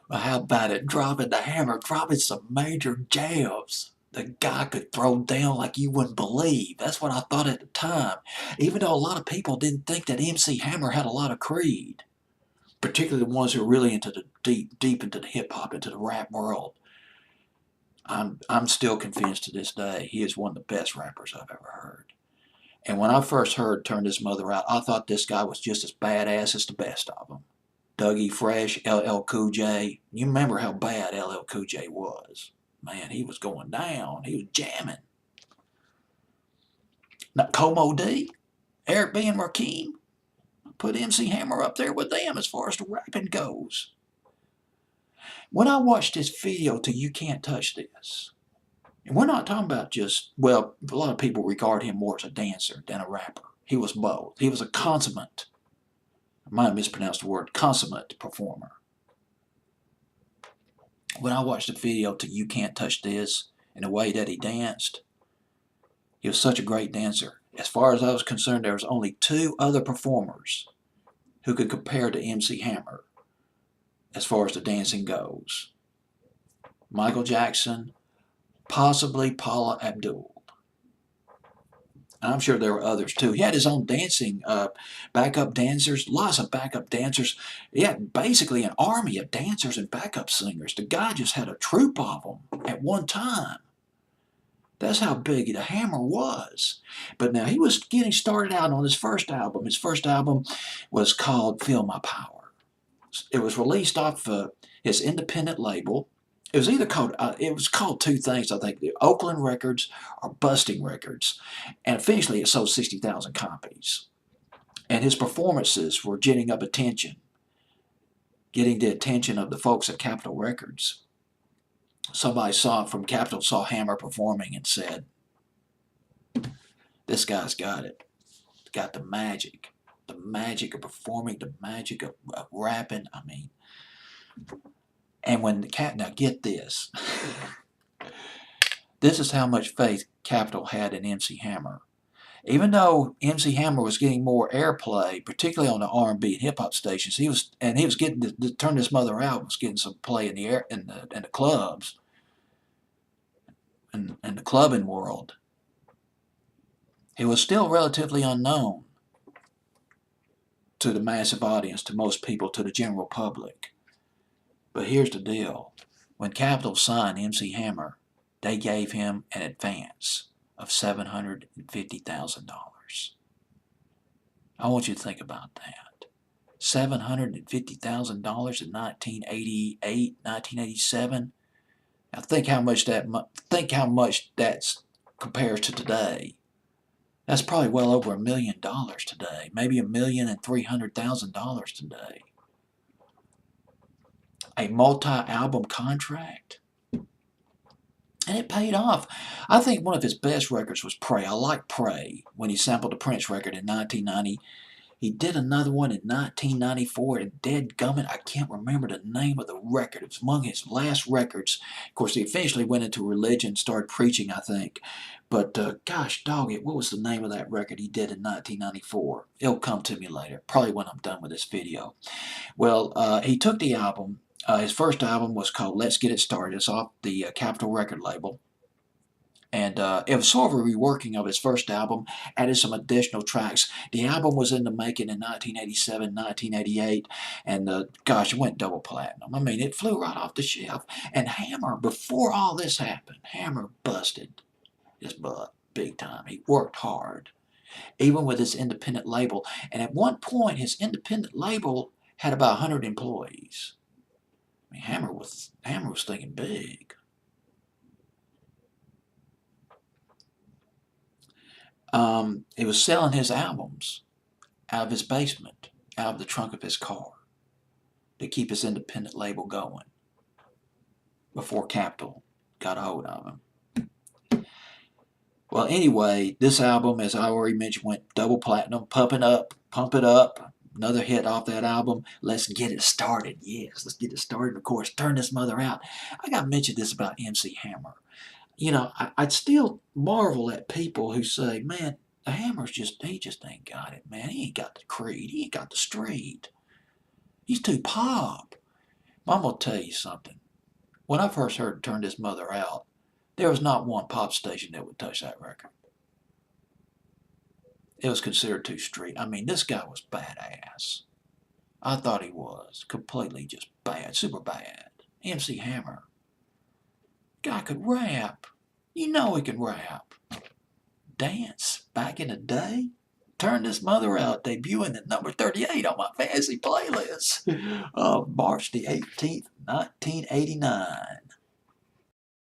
Well, how about it dropping the hammer, dropping some major jabs? The guy could throw down like you wouldn't believe. That's what I thought at the time. Even though a lot of people didn't think that MC Hammer had a lot of creed, particularly the ones who are really into the deep into the hip hop, into the rap world. I'm still convinced to this day he is one of the best rappers I've ever heard. And when I first heard Turn This Mother Out, I thought this guy was just as badass as the best of them. Dougie Fresh, LL Cool J. You remember how bad LL Cool J was. Man, he was going down. He was jamming. Now, Como D, Eric B. and Rakim, put MC Hammer up there with them as far as the rapping goes. When I watched this video to You Can't Touch This, and we're not talking about just, well, a lot of people regard him more as a dancer than a rapper. He was both. He was a consummate, I might have mispronounced the word, consummate performer. When I watched the video to You Can't Touch This and the way that he danced, he was such a great dancer. As far as I was concerned, there was only two other performers who could compare to MC Hammer as far as the dancing goes. Michael Jackson, possibly Paula Abdul. And I'm sure there were others too. He had his own dancing backup dancers, lots of backup dancers. He had basically an army of dancers and backup singers. The guy just had a troupe of them at one time. That's how big the Hammer was. But now he was getting started out on his first album. His first album was called Feel My Power. It was released off his independent label. It was either called, it was called two things, I think, the Oakland Records or Busting Records. And eventually it sold 60,000 copies. And his performances were getting up attention, getting the attention of the folks at Capitol Records. Somebody from Capitol saw Hammer performing and said, this guy's got it. He's got the magic of performing, the magic of rapping. I mean, and when the cat, now get this, this is how much faith Capitol had in MC Hammer. Even though MC Hammer was getting more airplay, particularly on the R&B and hip hop stations, he was getting to Turn This Mother Out was getting some play in the air in the clubs and the clubbing world. He was still relatively unknown to the massive audience, to most people, to the general public. But here's the deal. When Capitol signed MC Hammer, they gave him an advance of $750,000. I want you to think about that. $750,000 in 1988, 1987. Now think how much that compares to today. That's probably well over $1 million today, maybe $1,300,000 today. A multi-album contract. And it paid off. I think one of his best records was Pray. I like Pray when he sampled the Prince record in 1990. He did another one in 1994, and Dead Gummit, I can't remember the name of the record. It was among his last records. Of course, he eventually went into religion, started preaching, I think. But gosh dog it, what was the name of that record he did in 1994? It'll come to me later, probably when I'm done with this video. Well, he took the album. His first album was called Let's Get It Started. It's off the Capitol record label. And it was sort of a reworking of his first album, added some additional tracks. The album was in the making in 1987, 1988, and gosh, it went double platinum. I mean, it flew right off the shelf. And Hammer, before all this happened, Hammer busted his butt big time. He worked hard, even with his independent label. And at one point, his independent label had about 100 employees. I mean, Hammer was thinking big. He was selling his albums out of his basement, out of the trunk of his car, to keep his independent label going before Capitol got a hold of him. Well, anyway, this album, as I already mentioned, went double platinum. Pump It Up. Another hit off that album. Let's Get It Started. Yes, let's get it started. Of course, Turn This Mother Out. I got to mention this about MC Hammer. You know, I'd still marvel at people who say, man, the Hammer's he just ain't got it, man. He ain't got the creed. He ain't got the street. He's too pop. I'm gonna tell you something. When I first heard Turn This Mother Out, there was not one pop station that would touch that record. It was considered too street. I mean, this guy was badass. I thought he was. Completely just bad. Super bad. MC Hammer. Guy could rap. You know he can rap. Dance back in the day. Turn This Mother Out, debuting at number 38 on my fantasy playlist of March the 18th, 1989.